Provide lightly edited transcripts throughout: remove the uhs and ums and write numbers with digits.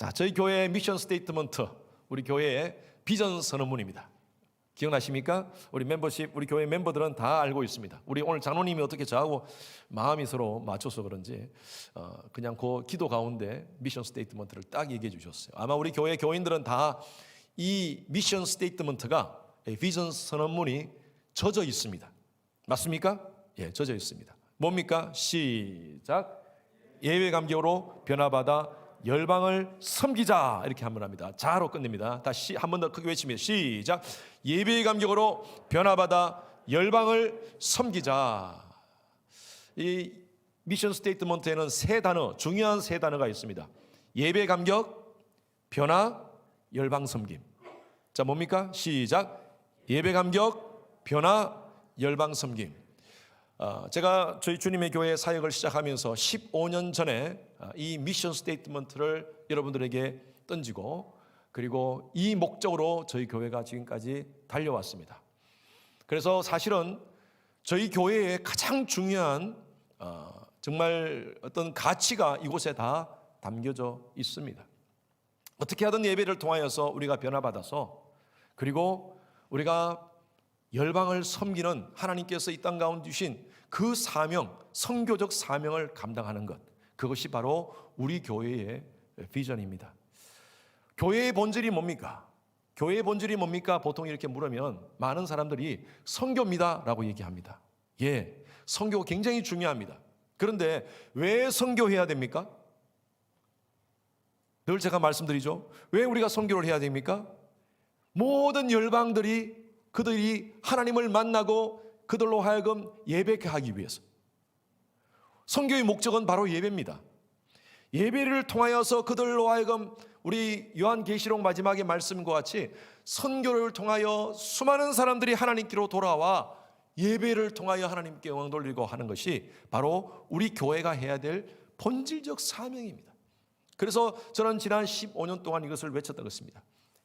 자, 저희 교회의 미션 스테이트먼트, 우리 교회의 비전 선언문입니다. 기억나십니까? 우리 멤버십, 우리 교회 멤버들은 다 알고 있습니다. 우리 오늘 장로님이 어떻게 저하고 마음이 서로 맞춰서 그런지 그냥 그 기도 가운데 미션 스테이트먼트를 딱 얘기해 주셨어요. 아마 우리 교회 교인들은 다 이 미션 스테이트먼트가 비전 선언문이 젖어 있습니다. 맞습니까? 예, 젖어 있습니다. 뭡니까? 시작. 예배 감격으로 변화받아 열방을 섬기자, 이렇게 한번 합니다. 자로 끝냅니다. 다시 한 번 더 크게 외치면 시작. 예배의 감격으로 변화받아 열방을 섬기자. 이 미션 스테이트먼트에는 중요한 세 단어가 있습니다. 예배 감격, 변화, 열방 섬김. 자, 뭡니까? 시작. 예배 감격, 변화, 열방 섬김. 제가 저희 주님의 교회 사역을 시작하면서 15년 전에 이 미션 스테이트먼트를 여러분들에게 던지고, 그리고 이 목적으로 저희 교회가 지금까지 달려왔습니다. 그래서 사실은 저희 교회의 가장 중요한 정말 어떤 가치가 이곳에 다 담겨져 있습니다. 어떻게 하든 예배를 통하여서 우리가 변화받아서, 그리고 우리가 열방을 섬기는 하나님께서 이 땅 가운데 주신 그 사명, 선교적 사명을 감당하는 것, 그것이 바로 우리 교회의 비전입니다. 교회의 본질이 뭡니까? 교회의 본질이 뭡니까? 보통 이렇게 물으면 많은 사람들이 선교입니다 라고 얘기합니다. 예, 선교 굉장히 중요합니다. 그런데 왜 선교해야 됩니까? 늘 제가 말씀드리죠. 왜 우리가 선교를 해야 됩니까? 모든 열방들이 그들이 하나님을 만나고 그들로 하여금 예배케 하기 위해서. 선교의 목적은 바로 예배입니다. 예배를 통하여서 그들로 하여금 우리 요한계시록 마지막의 말씀과 같이 선교를 통하여 수많은 사람들이 하나님께로 돌아와 예배를 통하여 하나님께 영광 돌리고 하는 것이 바로 우리 교회가 해야 될 본질적 사명입니다. 그래서 저는 지난 15년 동안 이것을 외쳤던 것입니다.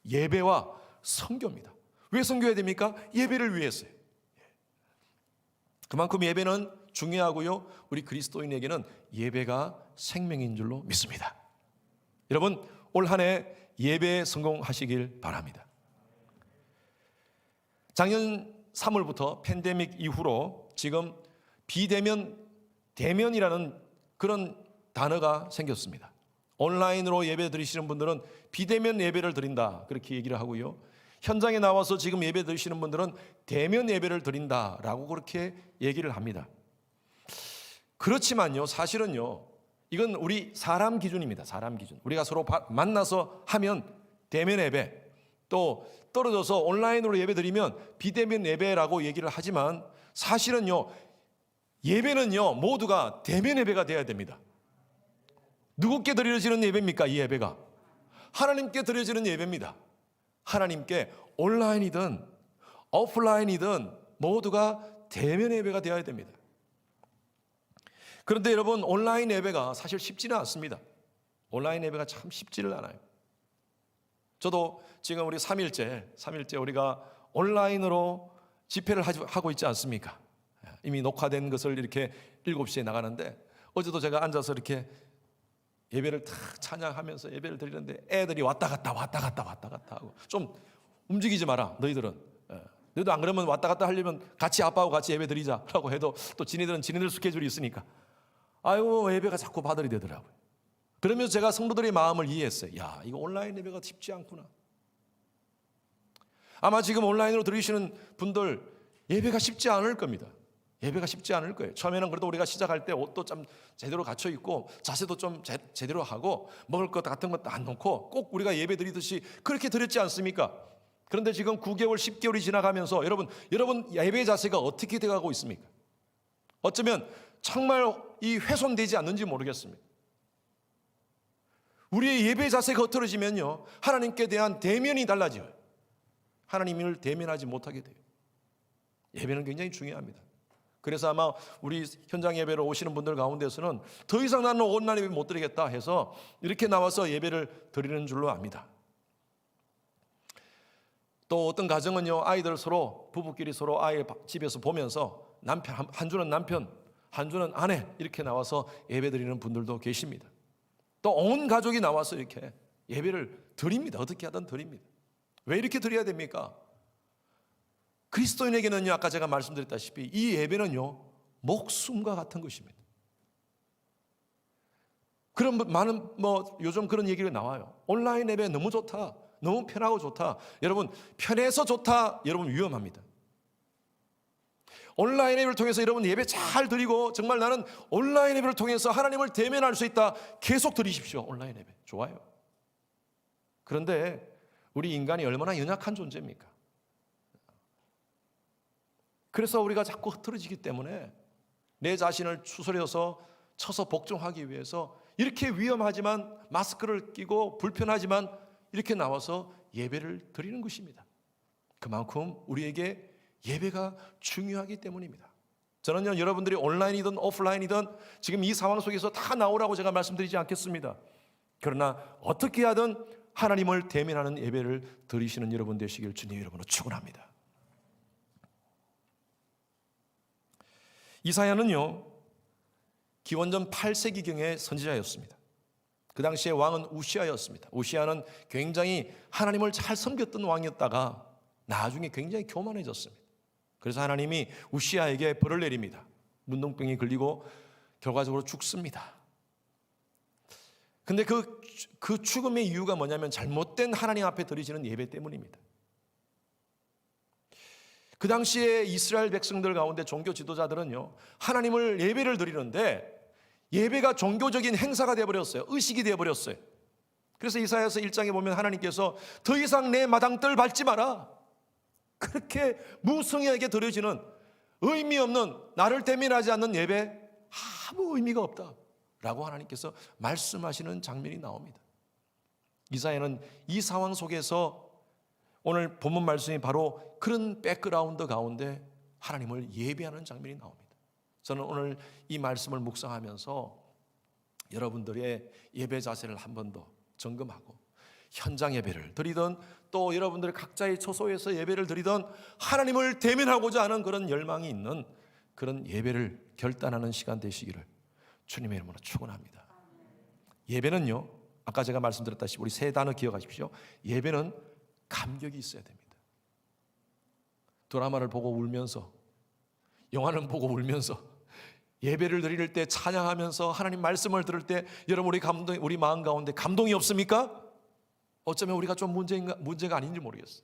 예배와 선교입니다. 왜 선교해야 됩니까? 예배를 위해서요. 그만큼 예배는 중요하고요, 우리 그리스도인에게는 예배가 생명인 줄로 믿습니다. 여러분, 올 한 해 예배에 성공하시길 바랍니다. 작년 3월부터 팬데믹 이후로 지금 비대면, 대면이라는 그런 단어가 생겼습니다. 온라인으로 예배 드리시는 분들은 비대면 예배를 드린다, 그렇게 얘기를 하고요, 현장에 나와서 지금 예배 드리시는 분들은 대면 예배를 드린다라고 그렇게 얘기를 합니다. 그렇지만요, 사실은요, 이건 우리 사람 기준입니다. 사람 기준. 우리가 서로 만나서 하면 대면 예배, 또 떨어져서 온라인으로 예배 드리면 비대면 예배라고 얘기를 하지만, 사실은요, 예배는요 모두가 대면 예배가 되어야 됩니다. 누구께 드려지는 예배입니까? 이 예배가 하나님께 드려지는 예배입니다. 하나님께 온라인이든 오프라인이든 모두가 대면 예배가 되어야 됩니다. 그런데 여러분, 온라인 예배가 사실 쉽지는 않습니다. 온라인 예배가 참 쉽지를 않아요. 저도 지금 우리 3일째 우리가 온라인으로 집회를 하고 있지 않습니까? 이미 녹화된 것을 이렇게 7시에 나가는데, 어제도 제가 앉아서 이렇게 예배를 탁 찬양하면서 예배를 드리는데 애들이 왔다 갔다 하고, 좀 움직이지 마라 너희들은. 너희도 안 그러면 왔다 갔다 하려면 같이 아빠하고 같이 예배 드리자라고 해도 또 지네들은 지네들 스케줄이 있으니까 아이고 예배가 자꾸 바들이 되더라고요. 그러면서 제가 성도들의 마음을 이해했어요. 야, 이거 온라인 예배가 쉽지 않구나. 아마 지금 온라인으로 들으시는 분들 예배가 쉽지 않을 겁니다. 예배가 쉽지 않을 거예요. 처음에는 그래도 우리가 시작할 때 옷도 좀 제대로 갖춰 입고 자세도 좀 제대로 하고 먹을 것 같은 것도 안 놓고 꼭 우리가 예배 드리듯이 그렇게 드렸지 않습니까? 그런데 지금 9개월, 10개월이 지나가면서 여러분 예배 자세가 어떻게 돼가고 있습니까? 어쩌면 정말 이 훼손되지 않는지 모르겠습니다. 우리의 예배 자세가 흐트러지면요, 하나님께 대한 대면이 달라져요. 하나님을 대면하지 못하게 돼요. 예배는 굉장히 중요합니다. 그래서 아마 우리 현장 예배로 오시는 분들 가운데서는 더 이상 나는 온라인 예배 못 드리겠다 해서 이렇게 나와서 예배를 드리는 줄로 압니다. 또 어떤 가정은요, 아이들 서로, 부부끼리 서로 아이 집에서 보면서 한 주는 남편, 한 주는 아내 이렇게 나와서 예배 드리는 분들도 계십니다. 또 온 가족이 나와서 이렇게 예배를 드립니다. 어떻게 하든 드립니다. 왜 이렇게 드려야 됩니까? 그리스도인에게는요, 아까 제가 말씀드렸다시피 이 예배는요, 목숨과 같은 것입니다. 그런 많은 요즘 그런 얘기가 나와요. 온라인 예배 너무 좋다, 너무 편하고 좋다. 여러분, 편해서 좋다, 여러분 위험합니다. 온라인 예배를 통해서 여러분 예배 잘 드리고 정말 나는 온라인 예배를 통해서 하나님을 대면할 수 있다, 계속 드리십시오. 온라인 예배 좋아요. 그런데 우리 인간이 얼마나 연약한 존재입니까? 그래서 우리가 자꾸 흐트러지기 때문에 내 자신을 추스려서 쳐서 복종하기 위해서 이렇게 위험하지만 마스크를 끼고 불편하지만 이렇게 나와서 예배를 드리는 것입니다. 그만큼 우리에게 예배가 중요하기 때문입니다. 저는요, 여러분들이 온라인이든 오프라인이든 지금 이 상황 속에서 다 나오라고 제가 말씀드리지 않겠습니다. 그러나 어떻게 하든 하나님을 대면하는 예배를 드리시는 여러분 되시길 주님 여러분으로 축원합니다. 이사야는요, 기원전 8세기경의 선지자였습니다. 그 당시에 왕은 우시아였습니다. 우시아는 굉장히 하나님을 잘 섬겼던 왕이었다가 나중에 굉장히 교만해졌습니다. 그래서 하나님이 우시아에게 벌을 내립니다. 문둥병이 걸리고 결과적으로 죽습니다. 근데 그 죽음의 이유가 뭐냐면 잘못된 하나님 앞에 드리시는 예배 때문입니다. 그 당시에 이스라엘 백성들 가운데 종교 지도자들은요, 하나님을 예배를 드리는데 예배가 종교적인 행사가 되어버렸어요. 의식이 되어버렸어요. 그래서 이사야서 1장에 보면 하나님께서 더 이상 내 마당들 밟지 마라, 그렇게 무성의하게 드려지는 의미 없는, 나를 대면하지 않는 예배 아무 의미가 없다 라고 하나님께서 말씀하시는 장면이 나옵니다. 이사야는 이 상황 속에서 오늘 본문 말씀이 바로 그런 백그라운드 가운데 하나님을 예배하는 장면이 나옵니다. 저는 오늘 이 말씀을 묵상하면서 여러분들의 예배 자세를 한 번 더 점검하고 현장 예배를 드리던 또 여러분들 각자의 처소에서 예배를 드리던 하나님을 대면하고자 하는 그런 열망이 있는 그런 예배를 결단하는 시간 되시기를 주님의 이름으로 축원합니다. 예배는요, 아까 제가 말씀드렸다시피 우리 세 단어 기억하십시오. 예배는 감격이 있어야 됩니다. 드라마를 보고 울면서, 영화를 보고 울면서, 예배를 드릴 때 찬양하면서 하나님 말씀을 들을 때 여러분 우리 마음 가운데 감동이 없습니까? 어쩌면 우리가 좀 문제가 아닌지 모르겠어요.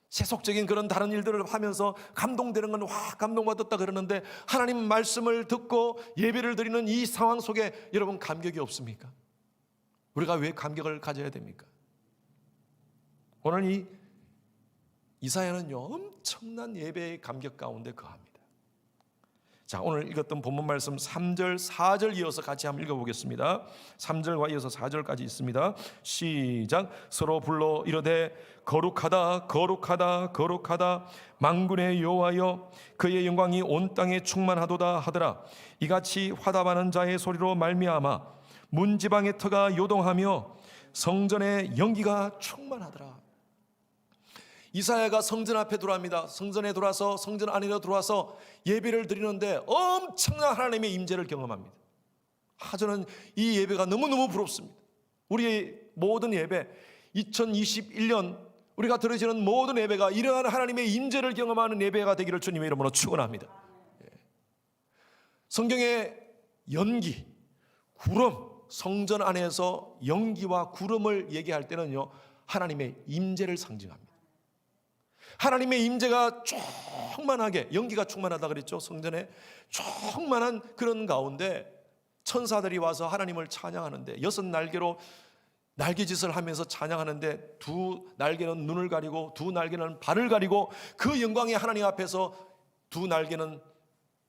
세속적인 그런 다른 일들을 하면서 감동되는 건 감동받았다 그러는데 하나님 말씀을 듣고 예배를 드리는 이 상황 속에 여러분 감격이 없습니까? 우리가 왜 감격을 가져야 됩니까? 오늘 이 이사야는요, 엄청난 예배의 감격 가운데 거합니다. 자, 오늘 읽었던 본문 말씀 3절, 4절 이어서 같이 한번 읽어보겠습니다. 3절과 이어서 4절까지 있습니다. 시작. 서로 불러 이르되 거룩하다 거룩하다 거룩하다 만군의 여호와여, 그의 영광이 온 땅에 충만하도다 하더라. 이같이 화답하는 자의 소리로 말미암아 문지방의 터가 요동하며 성전의 연기가 충만하더라. 이사야가 성전 앞에 들어갑니다. 성전에 들어와서 성전 안으로 들어와서 예배를 드리는데 엄청난 하나님의 임재를 경험합니다. 저는 이 예배가 너무너무 부럽습니다. 우리의 모든 예배, 2021년 우리가 드려지는 모든 예배가 이러한 하나님의 임재를 경험하는 예배가 되기를 주님의 이름으로 축원합니다. 성경의 연기, 구름, 성전 안에서 연기와 구름을 얘기할 때는요, 하나님의 임재를 상징합니다. 하나님의 임재가 충만하게, 연기가 충만하다 그랬죠. 성전에 충만한 그런 가운데 천사들이 와서 하나님을 찬양하는데, 6날개로 날개짓을 하면서 찬양하는데 두 날개는 눈을 가리고 두 날개는 발을 가리고 그 영광의 하나님 앞에서 두 날개는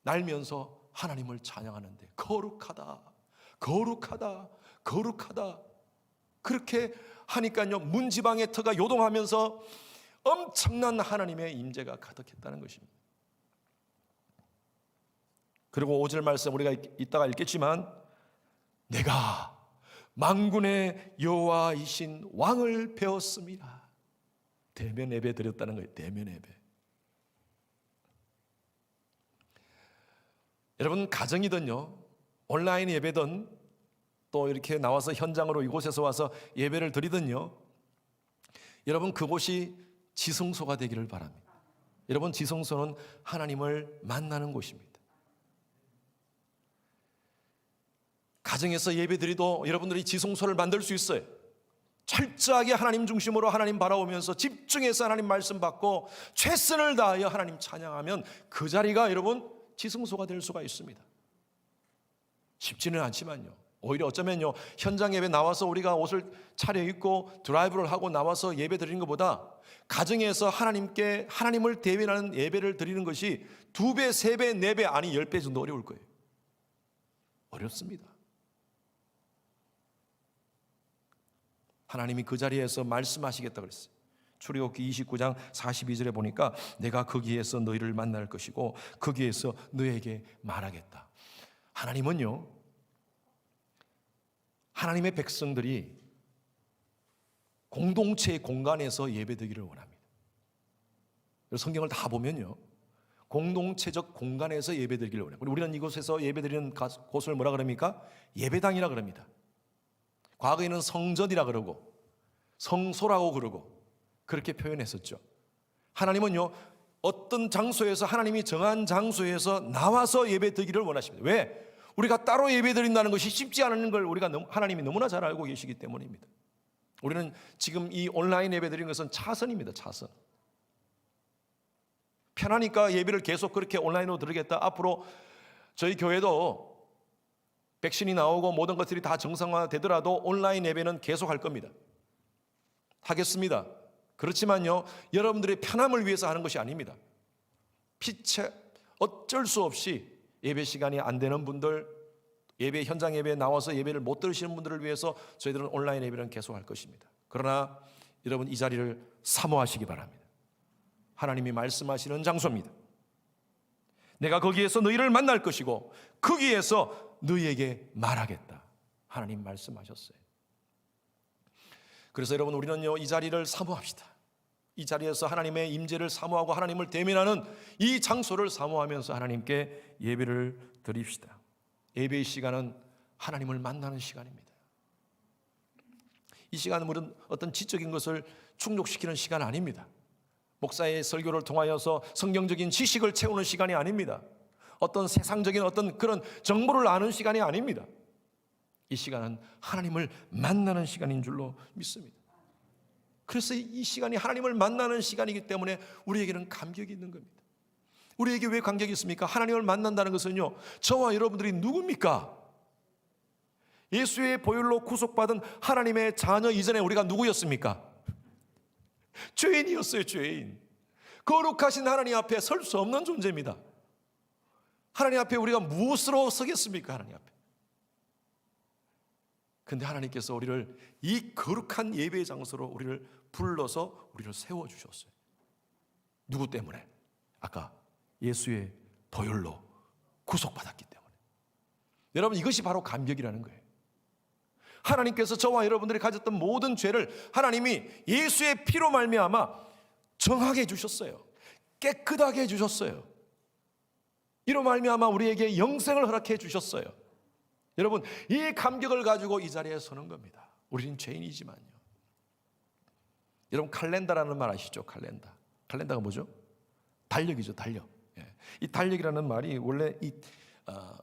날면서 하나님을 찬양하는데 거룩하다 거룩하다 거룩하다 그렇게 하니까요, 문지방의 터가 요동하면서 엄청난 하나님의 임재가 가득했다는 것입니다. 그리고 5절 말씀 우리가 이따가 읽겠지만, 내가 만군의 여호와이신 왕을 배웠습니다. 대면 예배 드렸다는 거예요. 대면 예배. 여러분, 가정이든요 온라인 예배든 또 이렇게 나와서 현장으로 이곳에서 와서 예배를 드리든요, 여러분 그곳이 지성소가 되기를 바랍니다. 여러분, 지성소는 하나님을 만나는 곳입니다. 가정에서 예배드리도 여러분들이 지성소를 만들 수 있어요. 철저하게 하나님 중심으로 하나님 바라보면서 집중해서 하나님 말씀 받고 최선을 다하여 하나님 찬양하면 그 자리가 여러분 지성소가 될 수가 있습니다. 쉽지는 않지만요, 오히려 어쩌면요, 현장 예배 나와서 우리가 옷을 차려입고 드라이브를 하고 나와서 예배 드리는 것보다 가정에서 하나님께 하나님을 대면하는 예배를 드리는 것이 2배, 3배, 4배 아니 10배 정도 어려울 거예요. 어렵습니다. 하나님이 그 자리에서 말씀하시겠다 그랬어요. 출애굽기 29장 42절에 보니까 내가 거기에서 너희를 만날 것이고 거기에서 너에게 말하겠다. 하나님은요, 하나님의 백성들이 공동체의 공간에서 예배드리기를 원합니다. 성경을 다 보면요, 공동체적 공간에서 예배드리기를 원해요. 우리는 이곳에서 예배드리는 곳을 뭐라 그럽니까? 예배당이라 그럽니다. 과거에는 성전이라 그러고 성소라고 그러고 그렇게 표현했었죠. 하나님은요, 어떤 장소에서 하나님이 정한 장소에서 나와서 예배드리기를 원하십니다. 왜? 우리가 따로 예배드린다는 것이 쉽지 않은 걸 하나님이 너무나 잘 알고 계시기 때문입니다. 우리는 지금 이 온라인 예배드리는 것은 차선입니다. 차선. 편하니까 예배를 계속 그렇게 온라인으로 드리겠다. 앞으로 저희 교회도 백신이 나오고 모든 것들이 다 정상화되더라도 온라인 예배는 계속 할 겁니다. 하겠습니다. 그렇지만요, 여러분들의 편함을 위해서 하는 것이 아닙니다. 어쩔 수 없이 예배 시간이 안 되는 분들, 예배 현장 예배에 나와서 예배를 못 들으시는 분들을 위해서 저희들은 온라인 예배는 계속 할 것입니다. 그러나 여러분, 이 자리를 사모하시기 바랍니다. 하나님이 말씀하시는 장소입니다. 내가 거기에서 너희를 만날 것이고 거기에서 너희에게 말하겠다. 하나님 말씀하셨어요. 그래서 여러분, 우리는요, 이 자리를 사모합시다. 이 자리에서 하나님의 임재를 사모하고 하나님을 대면하는 이 장소를 사모하면서 하나님께 예배를 드립시다. 예배의 시간은 하나님을 만나는 시간입니다. 이 시간은 우리는 어떤 지적인 것을 충족시키는 시간 아닙니다. 목사의 설교를 통하여서 성경적인 지식을 채우는 시간이 아닙니다. 어떤 세상적인 어떤 그런 정보를 아는 시간이 아닙니다. 이 시간은 하나님을 만나는 시간인 줄로 믿습니다. 그래서 이 시간이 하나님을 만나는 시간이기 때문에 우리에게는 감격이 있는 겁니다. 우리에게 왜 감격이 있습니까? 하나님을 만난다는 것은요, 저와 여러분들이 누굽니까? 예수의 보혈로 구속받은 하나님의 자녀 이전에 우리가 누구였습니까? 죄인이었어요. 죄인. 거룩하신 하나님 앞에 설 수 없는 존재입니다. 하나님 앞에 우리가 무엇으로 서겠습니까? 하나님 앞에. 근데 하나님께서 우리를 이 거룩한 예배의 장소로 우리를 불러서 우리를 세워주셨어요. 누구 때문에? 아까 예수의 보혈로 구속받았기 때문에. 여러분, 이것이 바로 감격이라는 거예요. 하나님께서 저와 여러분들이 가졌던 모든 죄를 하나님이 예수의 피로 말미암아 정하게 해주셨어요. 깨끗하게 해주셨어요. 이로 말미암아 우리에게 영생을 허락해 주셨어요. 여러분, 이 감격을 가지고 이 자리에 서는 겁니다. 우리는 죄인이지만요. 여러분, 칼렌다라는 말 아시죠? 칼렌다가 뭐죠? 달력이죠. 달력. 이 달력이라는 말이 원래 이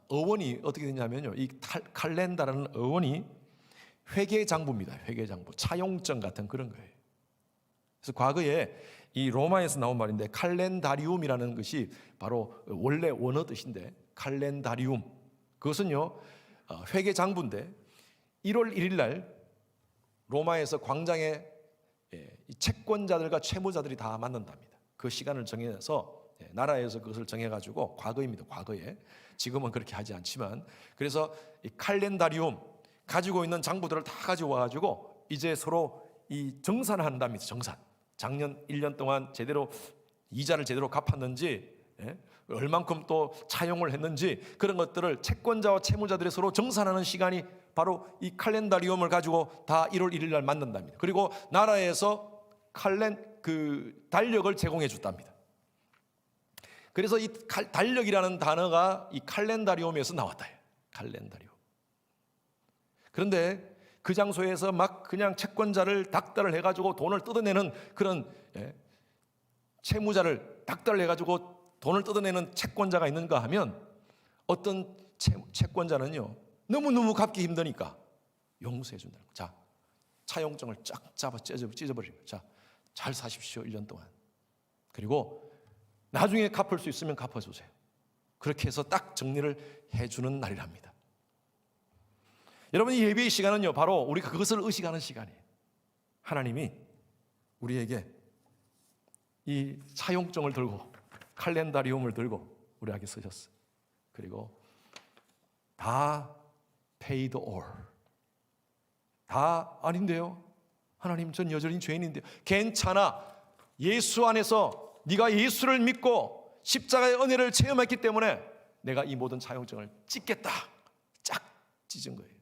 어원이 어떻게 되냐면요, 이 칼렌다라는 어원이 회계장부입니다. 회계장부, 차용증 같은 그런 거예요. 그래서 과거에 이 로마에서 나온 말인데, 칼렌다리움이라는 것이 바로 원래 원어 뜻인데, 칼렌다리움, 그것은요 회계장부인데 1월 1일 날 로마에서 광장에 채권자들과 채무자들이 다 만난답니다. 그 시간을 정해서 나라에서 그것을 정해가지고, 과거입니다. 과거에. 지금은 그렇게 하지 않지만, 그래서 이 칼렌다리움 가지고 있는 장부들을 다 가지고 와가지고 이제 서로 이 정산을 한답니다. 정산. 작년 1년 동안 제대로 이자를 제대로 갚았는지, 얼만큼 또 차용을 했는지, 그런 것들을 채권자와 채무자들이 서로 정산하는 시간이 바로 이 칼렌다리움을 가지고 다 1월 1일 날 만난답니다. 그리고 나라에서 달력을 제공해 줬답니다. 그래서 이 달력이라는 단어가 이 칼렌다리움에서 나왔다. 칼렌다리움. 그런데 그 장소에서 막 그냥 채권자를 닥달을 해가지고 돈을 뜯어내는 그런 채무자를 닥달을 해가지고 돈을 뜯어내는 채권자가 있는가 하면 어떤 채권자는요 너무너무 갚기 힘드니까 용서해 준다는 거예요. 자, 차용증을 쫙 잡아 찢어버리고 자, 잘 사십시오 1년 동안. 그리고 나중에 갚을 수 있으면 갚아주세요. 그렇게 해서 딱 정리를 해주는 날이랍니다. 여러분, 이 예배의 시간은요 바로 우리가 그것을 의식하는 시간이에요. 하나님이 우리에게 이 차용증을 들고 칼렌다리움을 들고 우리에게 쓰셨어요. 그리고 다 paid all. 다 아닌데요. 하나님, 전 여전히 죄인인데요. 괜찮아. 예수 안에서 네가 예수를 믿고 십자가의 은혜를 체험했기 때문에 내가 이 모든 차용증을 찢겠다. 쫙 찢은 거예요.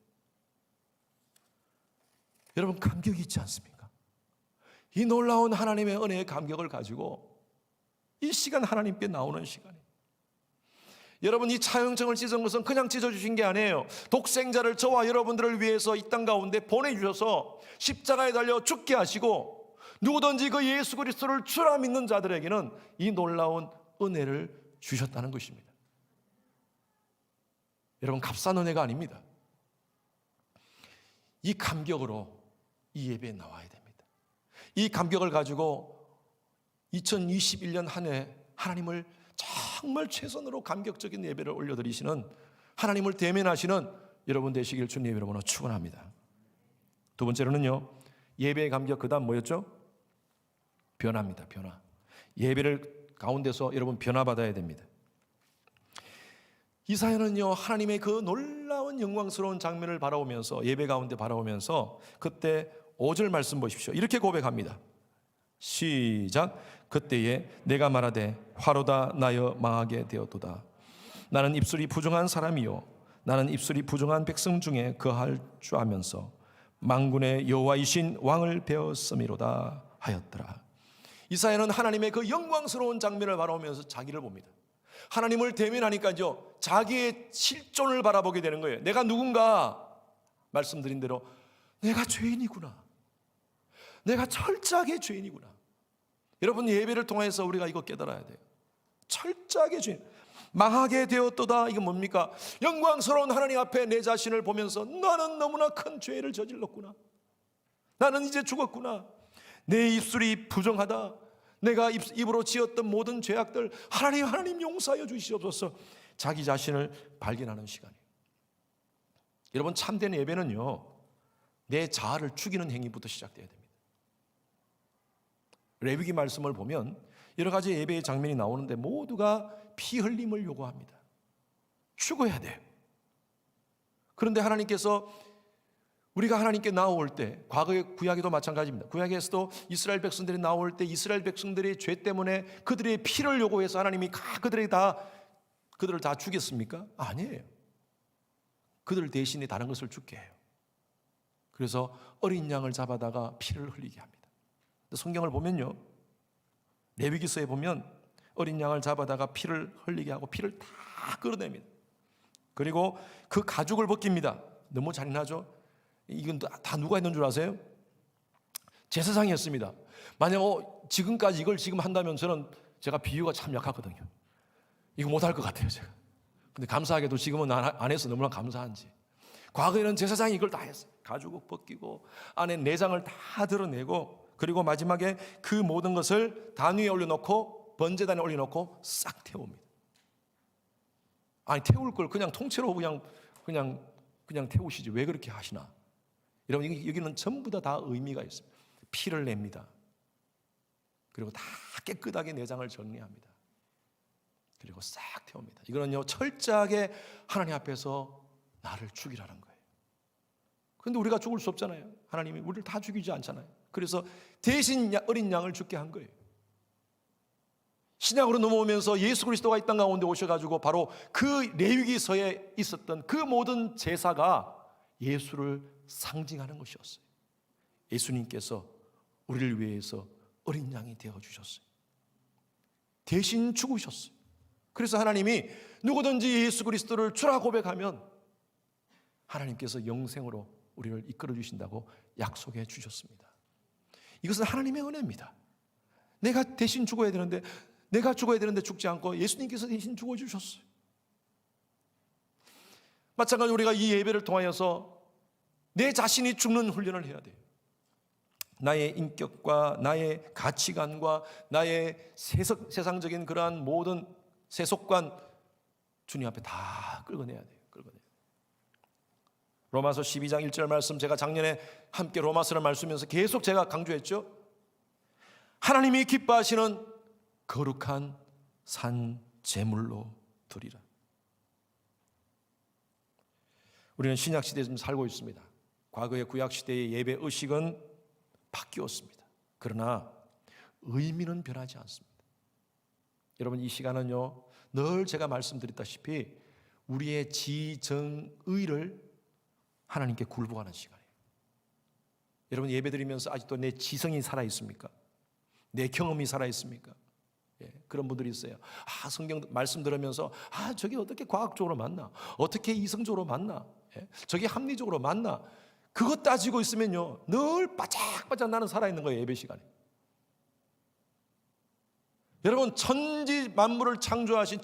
여러분, 감격이 있지 않습니까? 이 놀라운 하나님의 은혜의 감격을 가지고 이 시간 하나님께 나오는 시간이에요. 여러분, 이 차용증을 찢은 것은 그냥 찢어주신 게 아니에요. 독생자를 저와 여러분들을 위해서 이 땅 가운데 보내주셔서 십자가에 달려 죽게 하시고 누구든지 그 예수 그리스도를 주라 믿는 자들에게는 이 놀라운 은혜를 주셨다는 것입니다. 여러분, 값싼 은혜가 아닙니다. 이 감격으로 이 예배에 나와야 됩니다. 이 감격을 가지고 2021년 한 해 하나님을 정말 최선으로 감격적인 예배를 올려드리시는, 하나님을 대면하시는 여러분 되시길 주님 이름으로 축원합니다. 두 번째로는요, 예배의 감격, 그 다음 뭐였죠? 변화입니다. 변화. 예배를 가운데서 여러분 변화받아야 됩니다. 이사야는요 하나님의 그 놀라운 영광스러운 장면을 바라보면서, 예배 가운데 바라보면서 그때 5절 말씀 보십시오. 이렇게 고백합니다. 시작. 그때에 내가 말하되 화로다 나여 망하게 되었도다. 나는 입술이 부정한 사람이요 나는 입술이 부정한 백성 중에 거할 줄 아면서 만군의 여호와이신 왕을 배웠음이로다 하였더라. 이사야는 하나님의 그 영광스러운 장면을 바라보면서 자기를 봅니다. 하나님을 대면하니까요 자기의 실존을 바라보게 되는 거예요. 내가 누군가, 말씀드린 대로 내가 죄인이구나, 내가 철저하게 죄인이구나. 여러분, 예배를 통해서 우리가 이거 깨달아야 돼요. 철저하게 죄인, 망하게 되었도다. 이건 뭡니까? 영광스러운 하나님 앞에 내 자신을 보면서 나는 너무나 큰 죄를 저질렀구나, 나는 이제 죽었구나, 내 입술이 부정하다, 내가 입으로 지었던 모든 죄악들 하나님 용서하여 주시옵소서. 자기 자신을 발견하는 시간이에요. 여러분, 참된 예배는요 내 자아를 죽이는 행위부터 시작돼야 됩니다. 레위기 말씀을 보면 여러 가지 예배의 장면이 나오는데 모두가 피 흘림을 요구합니다. 죽어야 돼요. 그런데 하나님께서 우리가 하나님께 나올 때, 과거의 구약에도 마찬가지입니다. 구약에서도 이스라엘 백성들이 나올 때 이스라엘 백성들의 죄 때문에 그들의 피를 요구해서 하나님이 그들을 다 죽였습니까? 아니에요. 그들 대신에 다른 것을 죽게 해요. 그래서 어린 양을 잡아다가 피를 흘리게 합니다. 성경을 보면요, 레위기서에 보면 어린 양을 잡아다가 피를 흘리게 하고 피를 다 끌어냅니다. 그리고 그 가죽을 벗깁니다. 너무 잔인하죠? 이건 다 누가 했는 줄 아세요? 제사장이었습니다. 만약 지금까지 이걸 지금 한다면 제가 비유가 참 약하거든요. 이거 못할 것 같아요, 제가. 근데 감사하게도 지금은 안 해서 너무나 감사한지, 과거에는 제사장이 이걸 다 했어요. 가죽을 벗기고 안에 내장을 다 드러내고, 그리고 마지막에 그 모든 것을 단 위에 올려놓고, 번제단에 올려놓고 싹 태웁니다. 아니, 태울 걸 그냥 통째로 그냥 태우시지 왜 그렇게 하시나? 여러분, 여기는 전부 다 의미가 있습니다. 피를 냅니다. 그리고 다 깨끗하게 내장을 정리합니다. 그리고 싹 태웁니다. 이거는요 철저하게 하나님 앞에서 나를 죽이라는 거예요. 그런데 우리가 죽을 수 없잖아요. 하나님이 우리를 다 죽이지 않잖아요. 그래서 대신 어린 양을 죽게 한 거예요. 신약으로 넘어오면서 예수 그리스도가 이 땅 가운데 오셔가지고 바로 그 레위기서에 있었던 그 모든 제사가 예수를 상징하는 것이었어요. 예수님께서 우리를 위해서 어린 양이 되어주셨어요. 대신 죽으셨어요. 그래서 하나님이 누구든지 예수 그리스도를 주라 고백하면 하나님께서 영생으로 우리를 이끌어 주신다고 약속해 주셨습니다. 이것은 하나님의 은혜입니다. 내가 대신 죽어야 되는데 죽지 않고 예수님께서 대신 죽어주셨어요. 마찬가지로 우리가 이 예배를 통하여서 내 자신이 죽는 훈련을 해야 돼요. 나의 인격과 나의 가치관과 나의 세상적인 그러한 모든 세속관 주님 앞에 다 끌어내야 돼요. 로마서 12장 1절 말씀, 제가 작년에 함께 로마서를 말씀하면서 계속 제가 강조했죠. 하나님이 기뻐하시는 거룩한 산 제물로 드리라. 우리는 신약시대에 좀 살고 있습니다. 과거의 구약시대의 예배 의식은 바뀌었습니다. 그러나 의미는 변하지 않습니다. 여러분, 이 시간은요, 늘 제가 말씀드렸다시피 우리의 지정의를 하나님께 굴복하는 시간이에요. 여러분, 예배드리면서 아직도 내 지성이 살아있습니까? 내 경험이 살아있습니까? 그런 분들이 있어요. 성경 말씀 들으면서 저게 어떻게 과학적으로 맞나? 어떻게 이성적으로 맞나? 저게 합리적으로 맞나? 그것 따지고 있으면요, 늘 바짝바짝 나는 살아있는 거예요, 예배 시간에. 여러분, 천지 만물을 창조하신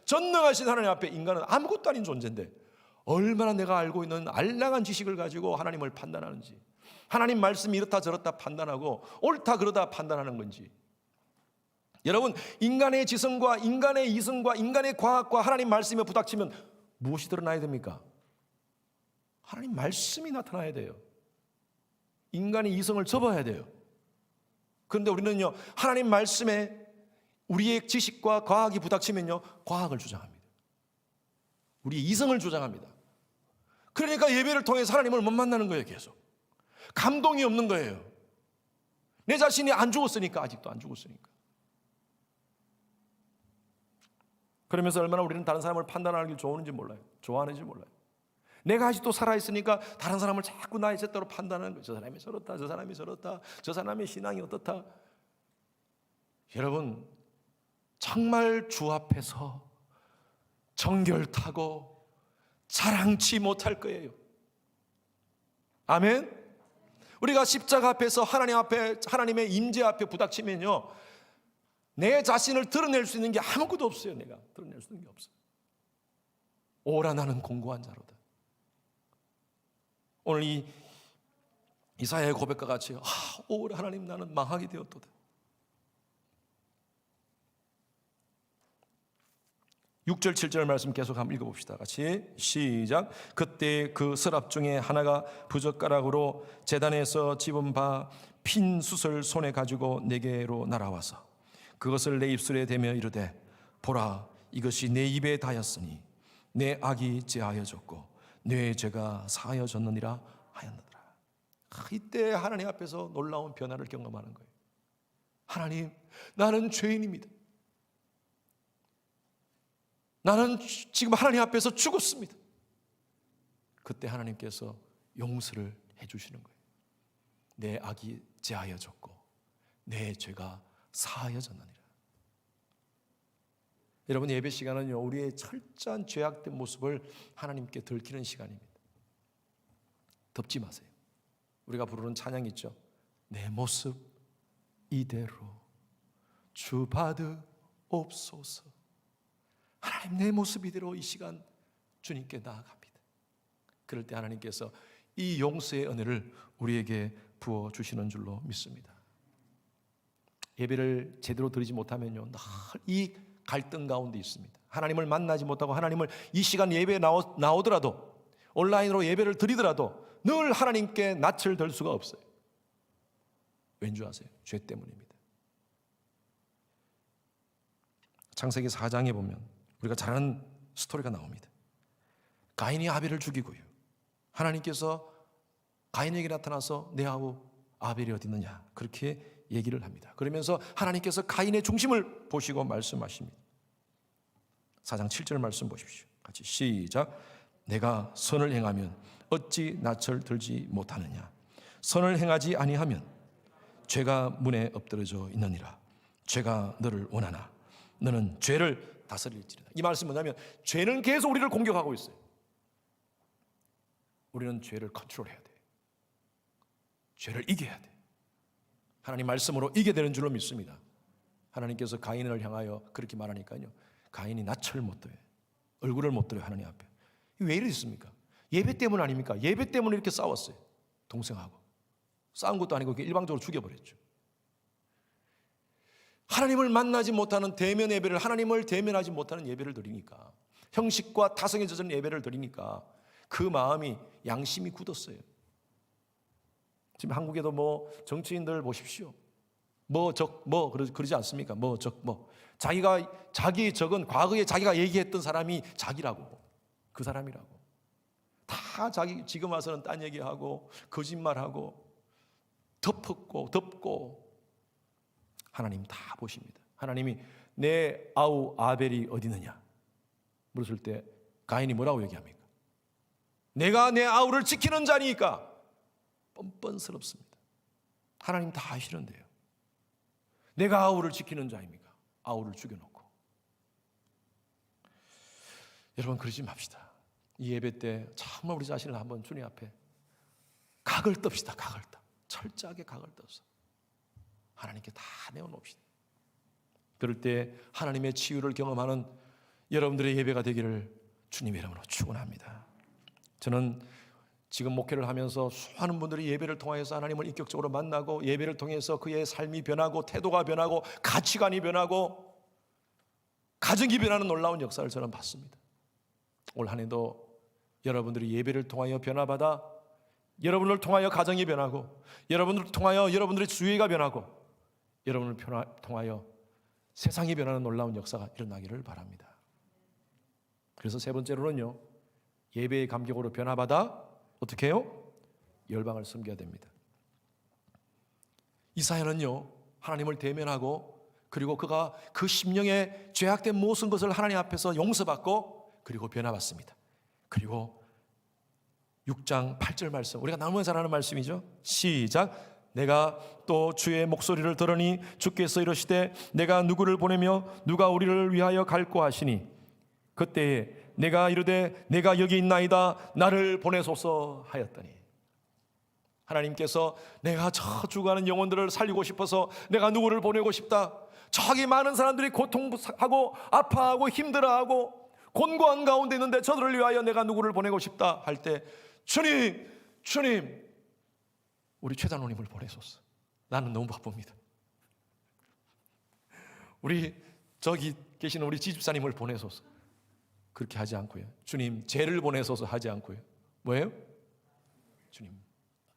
전능하신 하나님 앞에 인간은 아무것도 아닌 존재인데 얼마나 내가 알고 있는 알량한 지식을 가지고 하나님을 판단하는지, 하나님 말씀이 이렇다 저렇다 판단하고 옳다 그러다 판단하는 건지. 여러분, 인간의 지성과 인간의 이성과 인간의 과학과 하나님 말씀에 부닥치면 무엇이 드러나야 됩니까? 하나님 말씀이 나타나야 돼요. 인간의 이성을 접어야 돼요. 그런데 우리는요, 하나님 말씀에 우리의 지식과 과학이 부닥치면요, 과학을 주장합니다. 우리의 이성을 주장합니다. 그러니까 예배를 통해서 하나님을 못 만나는 거예요. 계속 감동이 없는 거예요. 내 자신이 안 죽었으니까, 아직도 안 죽었으니까. 그러면서 얼마나 우리는 다른 사람을 판단하는 게 좋은지 몰라요. 좋아하는지 몰라요. 내가 아직도 살아있으니까 다른 사람을 자꾸 나의 뜻대로 판단하는 거예요. 저 사람이 저렇다, 저 사람이 저렇다, 저 사람의 신앙이 어떻다. 여러분, 정말 주 앞에서 정결타고 자랑치 못할 거예요. 아멘. 우리가 십자가 앞에서 하나님의 임재 앞에 부닥치면요, 내 자신을 드러낼 수 있는 게 아무것도 없어요. 내가 드러낼 수 있는 게 없어요. 오라 나는 공고한 자로다. 오늘 이 이사야의 고백과 같이 오라 하나님 나는 망하게 되었도다. 6절 7절 말씀 계속 한번 읽어봅시다. 같이 시작. 그때 그 서랍 중에 하나가 부젓가락으로 제단에서 집은 바 핀 숯을 손에 가지고 내게로 날아와서 그것을 내 입술에 대며 이르되 보라 이것이 내 입에 닿았으니 내 악이 제하여졌고 내 죄가 사하여졌느니라 하였느니라. 이때 하나님 앞에서 놀라운 변화를 경험하는 거예요. 하나님, 나는 죄인입니다. 나는 지금 하나님 앞에서 죽었습니다. 그때 하나님께서 용서를 해주시는 거예요. 내 악이 제하여졌고 내 죄가 사하여졌느니라. 여러분, 예배 시간은요, 우리의 철저한 죄악된 모습을 하나님께 들키는 시간입니다. 덮지 마세요. 우리가 부르는 찬양 있죠. 내 모습 이대로 주 받으옵소서. 하나님, 내 모습 이대로 이 시간 주님께 나아갑니다. 그럴 때 하나님께서 이 용서의 은혜를 우리에게 부어주시는 줄로 믿습니다. 예배를 제대로 드리지 못하면요, 늘 이 갈등 가운데 있습니다. 하나님을 만나지 못하고 하나님을 이 시간 예배에 나오더라도 온라인으로 예배를 드리더라도 늘 하나님께 낯을 들 수가 없어요. 왠지 아세요? 죄 때문입니다. 창세기 4장에 보면 우리가 잘 아는 스토리가 나옵니다. 가인이 아벨을 죽이고요, 하나님께서 가인에게 나타나서 내 아우 아벨이 어디 있느냐 그렇게 얘기를 합니다. 그러면서 하나님께서 가인의 중심을 보시고 말씀하십니다. 4장 7절 말씀 보십시오. 같이 시작. 내가 선을 행하면 어찌 낯을 들지 못하느냐. 선을 행하지 아니하면 죄가 문에 엎드러져 있느니라. 죄가 너를 원하나 너는 죄를 다스릴지니라. 이 말씀은 뭐냐면 죄는 계속 우리를 공격하고 있어요. 우리는 죄를 컨트롤해야 돼. 죄를 이겨야 돼. 하나님 말씀으로 이겨야 되는 줄로 믿습니다. 하나님께서 가인을 향하여 그렇게 말하니까요, 가인이 낯을 못 들어요. 얼굴을 못 들어요, 하나님 앞에. 왜 이랬습니까? 예배 때문 아닙니까? 예배 때문에 이렇게 싸웠어요. 동생하고 싸운 것도 아니고 일방적으로 죽여버렸죠. 하나님을 만나지 못하는 대면 예배를, 하나님을 대면하지 못하는 예배를 드리니까, 형식과 타성에 젖은 예배를 드리니까 그 마음이, 양심이 굳었어요. 지금 한국에도 뭐 정치인들 보십시오. 그러지 않습니까? 자기 적은 과거에 자기가 얘기했던 사람이 자기라고, 그 사람이라고. 다 자기 지금 와서는 딴 얘기하고 거짓말하고 덮고. 하나님 다 보십니다. 하나님이 내 아우 아벨이 어디 있느냐 물었을 때 가인이 뭐라고 얘기합니까? 내가 내 아우를 지키는 자니까. 뻔뻔스럽습니다. 하나님 다 아시는데요. 내가 아우를 지키는 자입니까? 아우를 죽여놓고. 여러분, 그러지 맙시다. 이 예배 때 정말 우리 자신을 한번 주님 앞에 각을 떱시다. 각을 떠. 철저하게 각을 떠서 하나님께 다 내어놓읍시다. 그럴 때 하나님의 치유를 경험하는 여러분들의 예배가 되기를 주님의 이름으로 축원합니다. 저는 지금 목회를 하면서 수많은 분들이 예배를 통해서 하나님을 인격적으로 만나고, 예배를 통해서 그의 삶이 변하고, 태도가 변하고, 가치관이 변하고, 가정이 변하는 놀라운 역사를 저는 봤습니다. 올 한 해도 여러분들이 예배를 통하여 변화받아 여러분을 통하여 가정이 변하고, 여러분을 통하여 여러분들의 주위가 변하고, 여러분을 통하여 세상이 변하는 놀라운 역사가 일어나기를 바랍니다. 그래서 세 번째로는요, 예배의 감격으로 변화받아 어떻게 해요? 열방을 섬겨야 됩니다. 이사야는요, 하나님을 대면하고, 그리고 그가 그 심령의 죄악된 모든 것을 하나님 앞에서 용서받고, 그리고 변화받습니다. 그리고 6장 8절 말씀, 우리가 너무나 잘 아는 말씀이죠. 시작. 내가 또 주의 목소리를 들으니 주께서 이르시되 내가 누구를 보내며 누가 우리를 위하여 갈고 하시니 그때에 내가 이르되 내가 여기 있나이다 나를 보내소서 하였더니. 하나님께서 내가 저 죽어가는 영혼들을 살리고 싶어서 내가 누구를 보내고 싶다. 저기 많은 사람들이 고통하고 아파하고 힘들어하고 곤고한 가운데 있는데 저들을 위하여 내가 누구를 보내고 싶다 할 때, 주님 우리 최단호님을 보내소서. 나는 너무 바쁩니다. 우리 저기 계시는 우리 지집사님을 보내소서. 그렇게 하지 않고요, 주님 쟤를 보내소서 하지 않고요, 뭐예요?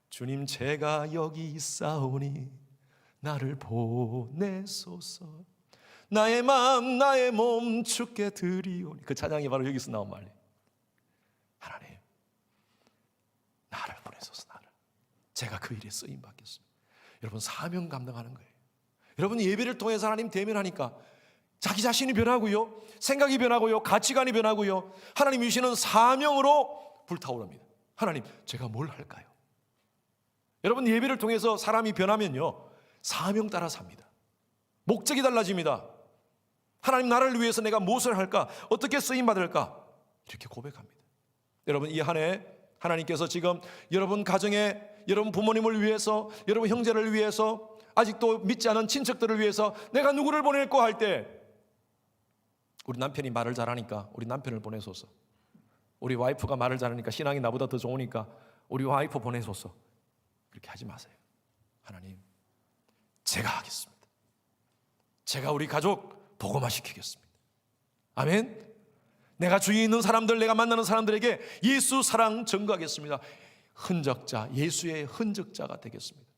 주님 제가 여기 있사오니 나를 보내소서. 나의 마음 나의 몸 주께 드리오니. 그 찬양이 바로 여기서 나온 말이에요. 하나님 나를 보내소서. 나를, 제가 그 일에 쓰임 받겠습니다. 여러분, 사명 감당하는 거예요. 여러분, 예배를 통해서 하나님 대면하니까 자기 자신이 변하고요, 생각이 변하고요, 가치관이 변하고요, 하나님 주시는 사명으로 불타오릅니다. 하나님 제가 뭘 할까요? 여러분, 예배를 통해서 사람이 변하면요, 사명 따라 삽니다. 목적이 달라집니다. 하나님 나를 위해서 내가 무엇을 할까? 어떻게 쓰임받을까? 이렇게 고백합니다. 여러분, 이 한 해 하나님께서 지금 여러분 가정에, 여러분 부모님을 위해서, 여러분 형제를 위해서, 아직도 믿지 않은 친척들을 위해서 내가 누구를 보낼까 할 때, 우리 남편이 말을 잘하니까 우리 남편을 보내소서. 우리 와이프가 말을 잘하니까, 신앙이 나보다 더 좋으니까 우리 와이프 보내소서. 그렇게 하지 마세요. 하나님 제가 하겠습니다. 제가 우리 가족 복음화시키겠습니다. 아멘. 내가 주위에 있는 사람들, 내가 만나는 사람들에게 예수 사랑 전가하겠습니다. 흔적자, 예수의 흔적자가 되겠습니다.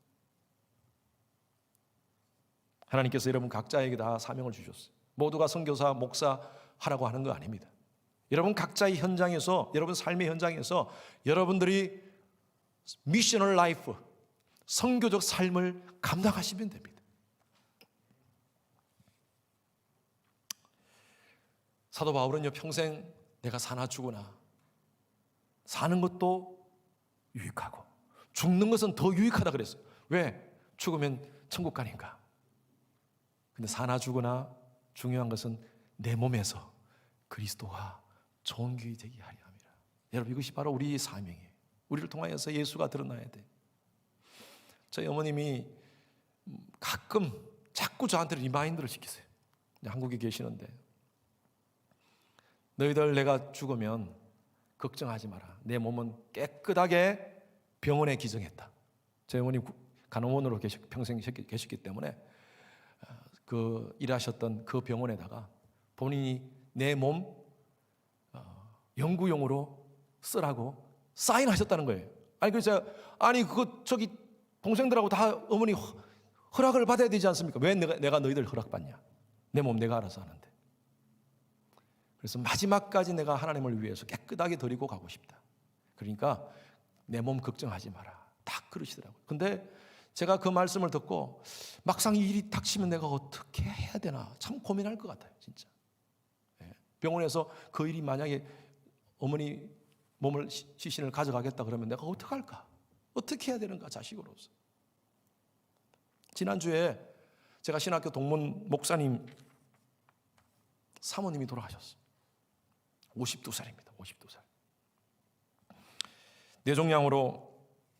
하나님께서 여러분 각자에게 다 사명을 주셨어요. 모두가 선교사, 목사 하라고 하는 거 아닙니다. 여러분 각자의 현장에서, 여러분 삶의 현장에서 여러분들이 미셔널 라이프, 선교적 삶을 감당하시면 됩니다. 사도 바울은요, 평생 내가 사나 죽으나, 사는 것도 유익하고 죽는 것은 더 유익하다 그랬어요. 왜? 죽으면 천국 가니까. 근데 사나 죽으나 중요한 것은 내 몸에서 그리스도와 존귀 되게 하려 함이라. 여러분, 이것이 바로 우리의 사명이에요. 우리를 통하여서 예수가 드러나야 돼. 저희 어머님이 가끔 자꾸 저한테 리마인드를 시키세요. 한국에 계시는데, 너희들 내가 죽으면 걱정하지 마라. 내 몸은 깨끗하게 병원에 기증했다. 저희 어머니 간호원으로 평생 계셨기 때문에 그 일하셨던 그 병원에다가 본인이 내 몸 연구용으로 쓰라고 사인하셨다는 거예요. 아니 그래서 아니 그거 저기 동생들하고 다 어머니 허락을 받아야 되지 않습니까? 왜 내가 너희들 허락받냐? 내 몸 내가 알아서 하는데. 그래서 마지막까지 내가 하나님을 위해서 깨끗하게 드리고 가고 싶다. 그러니까 내 몸 걱정하지 마라. 딱 그러시더라고요. 근데 제가 그 말씀을 듣고 막상 이 일이 닥치면 내가 어떻게 해야 되나 참 고민할 것 같아요. 진짜. 병원에서 그 일이 만약에 어머니 몸을 시신을 가져가겠다 그러면 내가 어떡할까? 어떻게 해야 되는가 자식으로서. 지난주에 제가 신학교 동문 목사님 사모님이 돌아가셨어요. 52살입니다. 52살. 뇌종양으로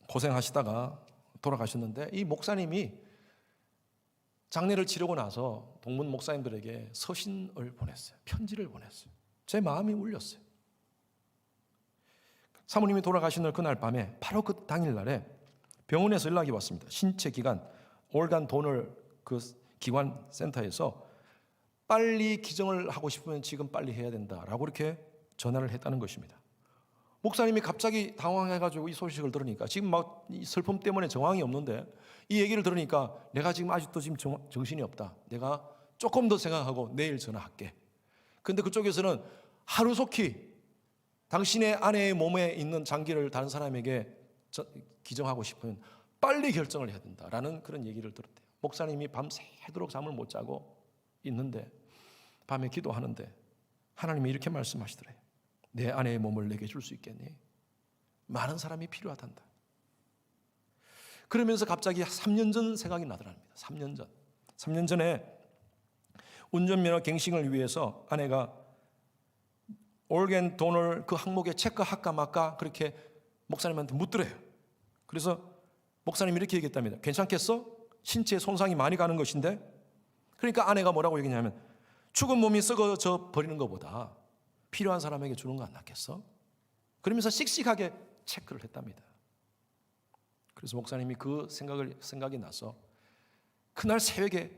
고생하시다가 돌아가셨는데 이 목사님이 장례를 치르고 나서 동문 목사님들에게 서신을 보냈어요. 편지를 보냈어요. 제 마음이 울렸어요. 사모님이 돌아가신 날 그날 밤에 바로 그 당일날에 병원에서 연락이 왔습니다. 신체 기관 올간 도널 그 기관 센터에서 빨리 기증을 하고 싶으면 지금 빨리 해야 된다라고 이렇게 전화를 했다는 것입니다. 목사님이 갑자기 당황해가지고 이 소식을 들으니까 지금 막 이 슬픔 때문에 정황이 없는데 이 얘기를 들으니까 내가 지금 아직도 지금 정신이 없다. 내가 조금 더 생각하고 내일 전화할게. 근데 그쪽에서는 하루속히 당신의 아내의 몸에 있는 장기를 다른 사람에게 기증하고 싶으면 빨리 결정을 해야 된다라는 그런 얘기를 들었대요. 목사님이 밤새도록 잠을 못 자고 있는데 밤에 기도하는데 하나님이 이렇게 말씀하시더래요. 내 아내의 몸을 내게 줄 수 있겠니? 많은 사람이 필요하단다. 그러면서 갑자기 3년 전 생각이 나더랍니다. 3년 전. 3년 전에 운전면허 갱신을 위해서 아내가 올겐 도널 그 항목에 체크할까 말까 그렇게 목사님한테 묻더래요. 그래서 목사님이 이렇게 얘기했답니다. 괜찮겠어? 신체에 손상이 많이 가는 것인데. 그러니까 아내가 뭐라고 얘기했냐면 죽은 몸이 썩어져 버리는 것보다 필요한 사람에게 주는 거 안 낫겠어? 그러면서 씩씩하게 체크를 했답니다. 그래서 목사님이 그 생각이 나서 그날 새벽에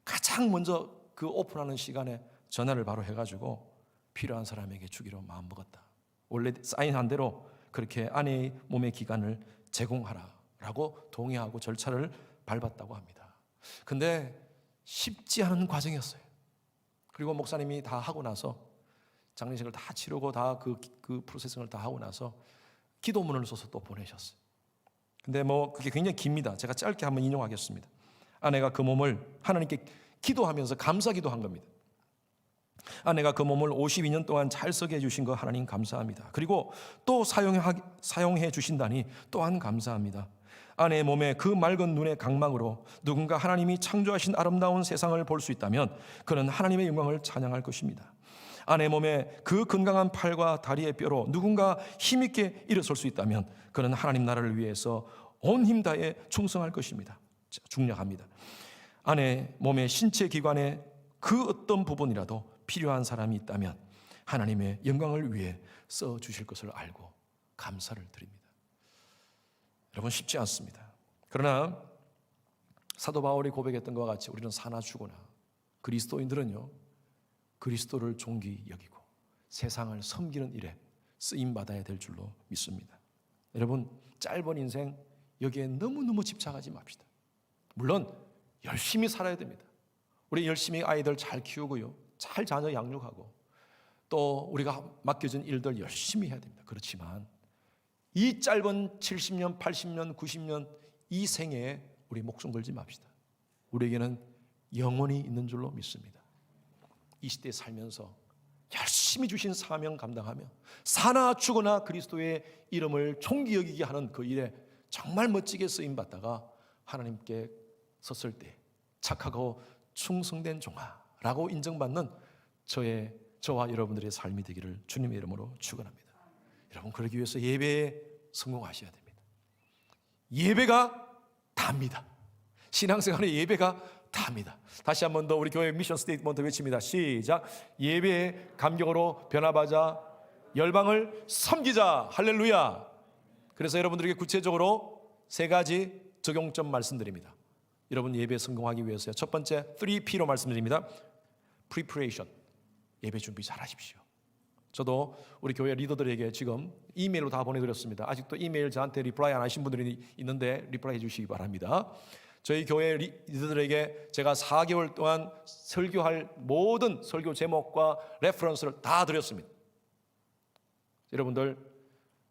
가장 먼저 그 오픈하는 시간에 전화를 바로 해가지고 필요한 사람에게 주기로 마음먹었다. 원래 사인한 대로 그렇게 아내의 몸의 기관을 제공하라라고 동의하고 절차를 밟았다고 합니다. 근데 쉽지 않은 과정이었어요. 그리고 목사님이 다 하고 나서 장례식을 다 치르고 다 그 프로세싱을 다 하고 나서 기도문을 써서 또 보내셨어요. 근데 그게 굉장히 깁니다. 제가 짧게 한번 인용하겠습니다. 아내가 그 몸을 하나님께 기도하면서 감사 기도한 겁니다. 아내가 그 몸을 52년 동안 잘 쓰게 해주신 거 하나님 감사합니다. 그리고 또 사용해 주신다니 또한 감사합니다. 아내의 몸에 그 맑은 눈의 강망으로 누군가 하나님이 창조하신 아름다운 세상을 볼 수 있다면 그는 하나님의 영광을 찬양할 것입니다. 아내의 몸에 그 건강한 팔과 다리의 뼈로 누군가 힘있게 일어설 수 있다면 그는 하나님 나라를 위해서 온 힘 다해 충성할 것입니다. 중략합니다. 아내의 몸의 신체 기관의 그 어떤 부분이라도 필요한 사람이 있다면 하나님의 영광을 위해 써주실 것을 알고 감사를 드립니다. 여러분 쉽지 않습니다. 그러나 사도 바울이 고백했던 것과 같이 우리는 사나 죽으나 그리스도인들은요 그리스도를 존귀 여기고 세상을 섬기는 일에 쓰임받아야 될 줄로 믿습니다. 여러분 짧은 인생 여기에 너무너무 집착하지 맙시다. 물론 열심히 살아야 됩니다. 우리 열심히 아이들 잘 키우고요 잘 자녀 양육하고 또 우리가 맡겨진 일들 열심히 해야 됩니다. 그렇지만 이 짧은 70년, 80년, 90년 이 생애에 우리 목숨 걸지 맙시다. 우리에게는 영원히 있는 줄로 믿습니다. 이 시대에 살면서 열심히 주신 사명 감당하며 사나 죽으나 그리스도의 이름을 존귀 여기게 하는 그 일에 정말 멋지게 쓰임받다가 하나님께 섰을 때 착하고 충성된 종아라고 인정받는 저와 여러분들의 삶이 되기를 주님의 이름으로 축원합니다. 여러분 그러기 위해서 예배에 성공하셔야 됩니다. 예배가 답니다. 신앙생활의 예배가 답니다. 다시 한 번 더 우리 교회 미션 스테이트먼트 외칩니다. 시작. 예배의 감격으로 변화받아 열방을 섬기자. 할렐루야. 그래서 여러분들에게 구체적으로 3가지 적용점 말씀드립니다. 여러분 예배에 성공하기 위해서요. 첫 번째 3P로 말씀드립니다. Preparation. 예배 준비 잘 하십시오. 저도 우리 교회 리더들에게 지금 이메일로 다 보내드렸습니다. 아직도 이메일 저한테 리플라이 안 하신 분들이 있는데 리플라이 해주시기 바랍니다. 저희 교회 리더들에게 제가 4개월 동안 설교할 모든 설교 제목과 레퍼런스를 다 드렸습니다. 여러분들,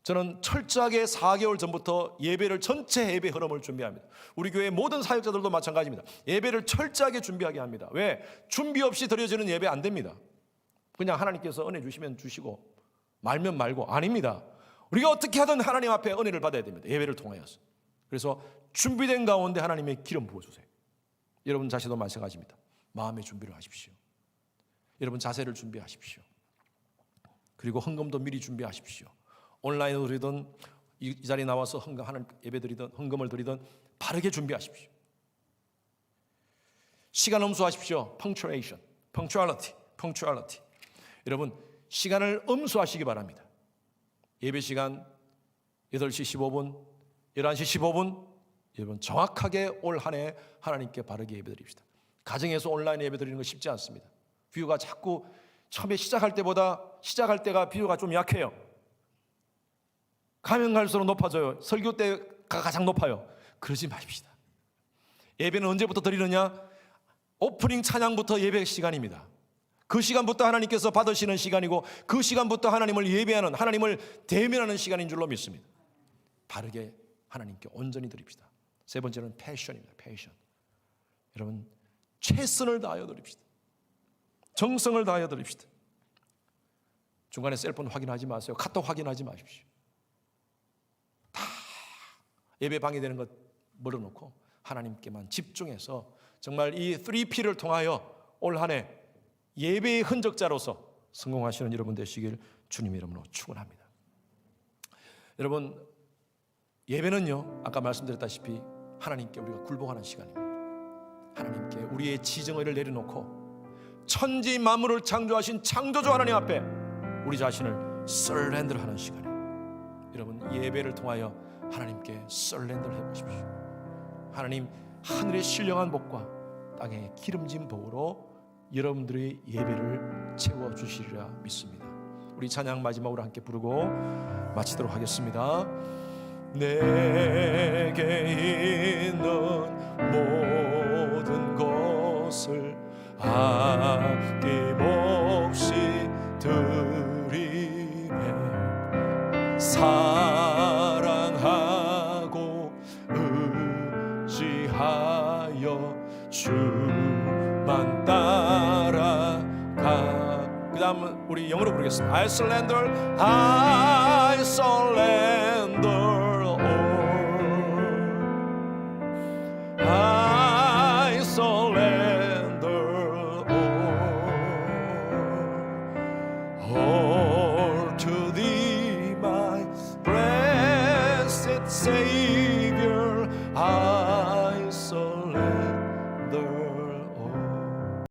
저는 철저하게 4개월 전부터 예배를 전체 예배 흐름을 준비합니다. 우리 교회 모든 사역자들도 마찬가지입니다. 예배를 철저하게 준비하게 합니다. 왜? 준비 없이 드려지는 예배 안 됩니다. 그냥 하나님께서 은혜 주시면 주시고 말면 말고 아닙니다. 우리가 어떻게 하든 하나님 앞에 은혜를 받아야 됩니다. 예배를 통하여서. 그래서 준비된 가운데 하나님의 기름 부어주세요. 여러분 자신도 마찬가지입니다. 마음의 준비를 하십시오. 여러분 자세를 준비하십시오. 그리고 헌금도 미리 준비하십시오. 온라인으로 드리든 이 자리에 나와서 하나님 예배 드리든 헌금을 드리든 바르게 준비하십시오. 시간 엄수하십시오. punctuality. 여러분 시간을 엄수하시기 바랍니다. 예배 시간 8시 15분, 11시 15분 여러분 정확하게 올 한 해 하나님께 바르게 예배 드립시다. 가정에서 온라인 예배 드리는 거 쉽지 않습니다. 뷰가 자꾸 처음에 시작할 때가 뷰가 좀 약해요. 가면 갈수록 높아져요. 설교 때가 가장 높아요. 그러지 마십시다. 예배는 언제부터 드리느냐? 오프닝 찬양부터 예배 시간입니다. 그 시간부터 하나님께서 받으시는 시간이고 그 시간부터 하나님을 예배하는, 하나님을 대면하는 시간인 줄로 믿습니다. 바르게 하나님께 온전히 드립시다. 3번째는 패션입니다. 패션. 여러분 최선을 다하여 드립시다. 정성을 다하여 드립시다. 중간에 셀폰 확인하지 마세요. 카톡 확인하지 마십시오. 다 예배 방해되는 것 멀어놓고 하나님께만 집중해서 정말 이 3P를 통하여 올 한 해 예배의 흔적자로서 성공하시는 여러분 되시길 주님 이름으로 축원합니다. 여러분 예배는요 아까 말씀드렸다시피 하나님께 우리가 굴복하는 시간입니다. 하나님께 우리의 지정의를 내려놓고 천지 만물을 창조하신 창조주 하나님 앞에 우리 자신을 surrender하는 시간이에요. 여러분 예배를 통하여 하나님께 surrender 해보십시오. 하나님 하늘의 신령한 복과 땅의 기름진 복으로 여러분들의 예배를 채워주시리라 믿습니다. 우리 찬양 마지막으로 함께 부르고 마치도록 하겠습니다. 내게 있는 모든 것을 아낌없이 드리네. 사랑하고 의지하여 주만 따라가. 그 다음은 우리 영어로 부르겠습니다. I surrender